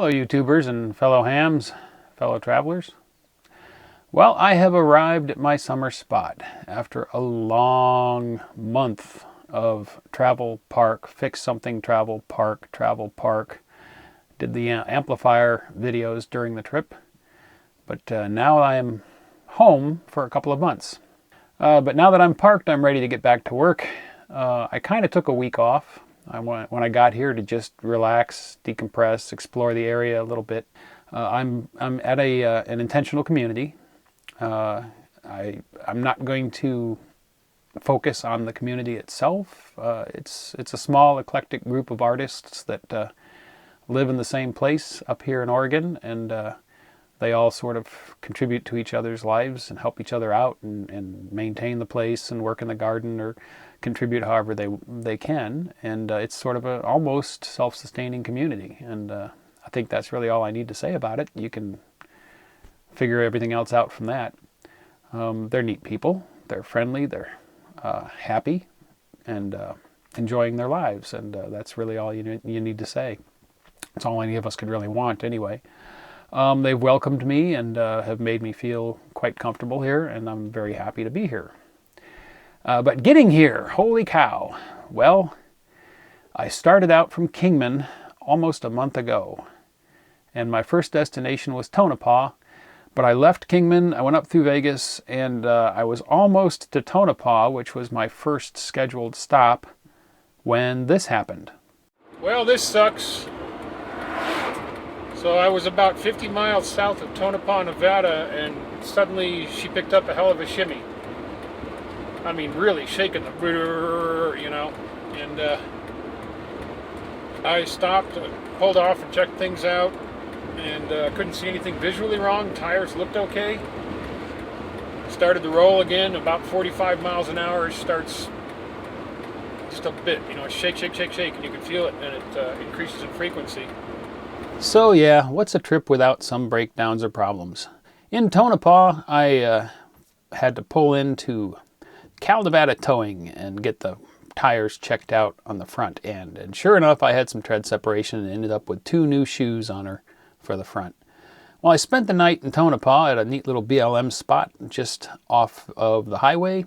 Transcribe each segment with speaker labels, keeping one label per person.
Speaker 1: Hello YouTubers and fellow hams, fellow travelers. Well, I have arrived at my summer spot after a long month of travel, park, fix something, travel, park, travel, park. Did the amplifier videos during the trip, but now I am home for a couple of months. But now that I'm parked, I'm ready to get back to work. I kind of took a week off. When I got here to just relax, decompress, explore the area a little bit. I'm at an intentional community. I'm not going to focus on the community itself. It's a small, eclectic group of artists that live in the same place up here in Oregon, and they all sort of contribute to each other's lives and help each other out and maintain the place and work in the garden or contribute however they can. And it's sort of a almost self-sustaining community. And I think that's really all I need to say about it. You can figure everything else out from that. They're neat people. They're friendly. They're happy and enjoying their lives. And that's really all you need to say. It's all any of us could really want anyway. They've welcomed me and have made me feel quite comfortable here, and I'm very happy to be here. But getting here, holy cow. Well, I started out from Kingman almost a month ago, and my first destination was Tonopah, but I left Kingman, I went up through Vegas, and I was almost to Tonopah, which was my first scheduled stop, when this happened. Well, this sucks. So I was about 50 miles south of Tonopah, Nevada, and suddenly she picked up a hell of a shimmy. I mean, really shaking the, you know, and I stopped, pulled off and checked things out, and couldn't see anything visually wrong. Tires looked okay. Started the roll again, about 45 miles an hour. It starts just a bit, you know, shake, shake, shake, shake, and you can feel it, and it increases in frequency. So yeah, what's a trip without some breakdowns or problems? In Tonopah, I had to pull into Cal Nevada Towing and get the tires checked out on the front end. And sure enough, I had some tread separation and ended up with 2 new shoes on her for the front. Well, I spent the night in Tonopah at a neat little BLM spot just off of the highway,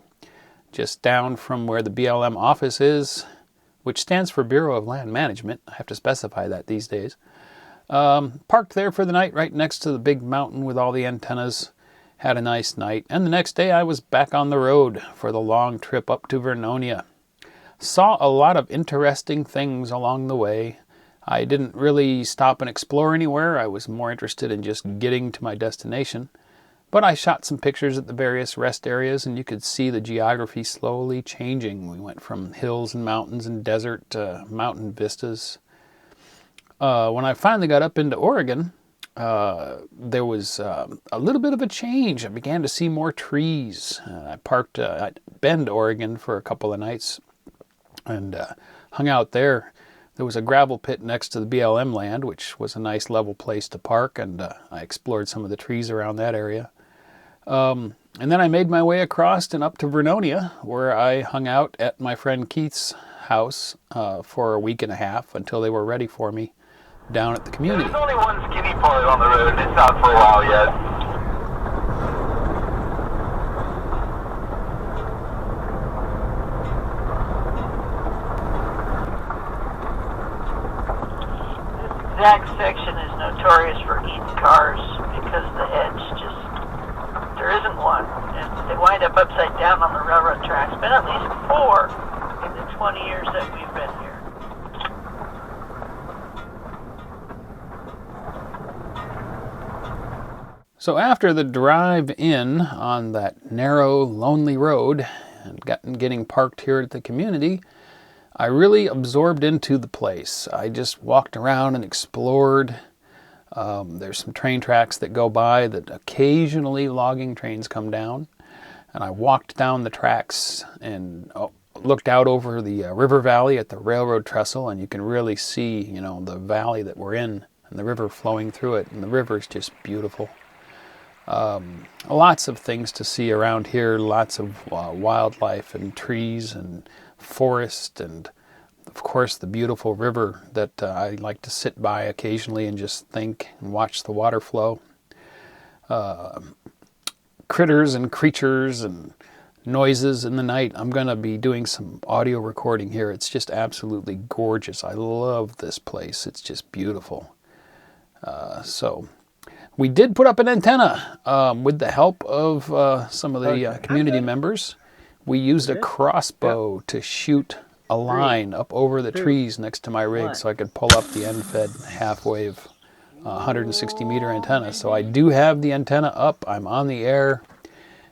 Speaker 1: just down from where the BLM office is, which stands for Bureau of Land Management. I have to specify that these days. Parked there for the night right next to the big mountain with all the antennas. Had a nice night, and the next day I was back on the road for the long trip up to Vernonia. Saw a lot of interesting things along the way. I didn't really stop and explore anywhere. I was more interested in just getting to my destination. But I shot some pictures at the various rest areas, and you could see the geography slowly changing. We went from hills and mountains and desert to mountain vistas. When I finally got up into Oregon, there was a little bit of a change. I began to see more trees. I parked at Bend, Oregon for a couple of nights and hung out there. There was a gravel pit next to the BLM land, which was a nice level place to park, and I explored some of the trees around that area. And then I made my way across and up to Vernonia, where I hung out at my friend Keith's house for a week and a half until they were ready for me down at the community.
Speaker 2: There's only one skinny part on the road, and it's not for a while yet. This exact section is notorious for eating cars because the edge there isn't one, and they wind up upside down on the railroad tracks. Been at least 4 in the 20 years that we've been here.
Speaker 1: So after the drive in on that narrow, lonely road and getting parked here at the community, I really absorbed into the place. I just walked around and explored. There's some train tracks that go by that occasionally logging trains come down. And I walked down the tracks and looked out over the river valley at the railroad trestle, and you can really see, you know, the valley that we're in and the river flowing through it. And the river is just beautiful. Lots of things to see around here, lots of wildlife and trees and forest and of course, the beautiful river that I like to sit by occasionally and just think and watch the water flow. Critters and creatures and noises in the night. I'm going to be doing some audio recording here. It's just absolutely gorgeous. I love this place. It's just beautiful. So we did put up an antenna with the help of some of the community members. We used a crossbow to shoot a line up over the trees next to my rig so I could pull up the end-fed half-wave 160-meter antenna. So I do have the antenna up. I'm on the air,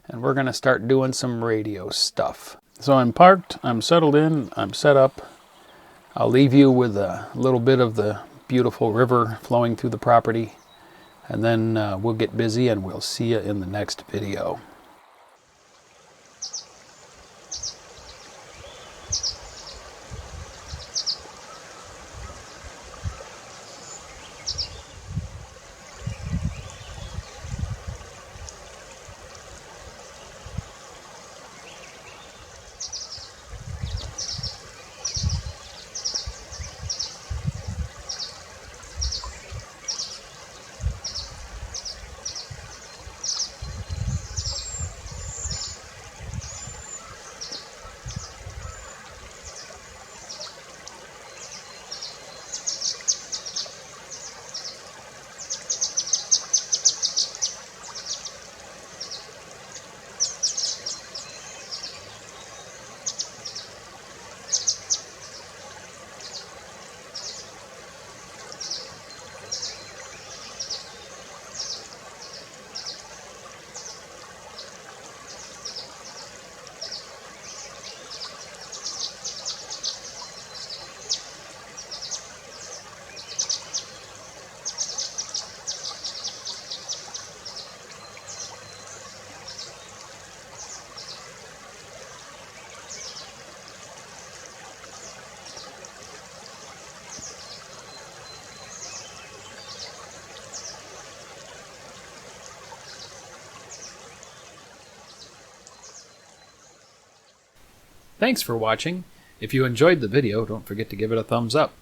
Speaker 1: and we're going to start doing some radio stuff. So I'm parked, I'm settled in, I'm set up. I'll leave you with a little bit of the beautiful river flowing through the property, and then we'll get busy and we'll see you in the next video. Thanks for watching. If you enjoyed the video, don't forget to give it a thumbs up.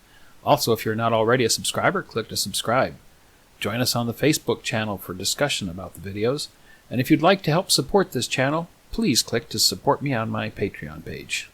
Speaker 1: Also, if you're not already a subscriber, click to subscribe. Join us on the Facebook channel for discussion about the videos. And if you'd like to help support this channel, please click to support me on my Patreon page.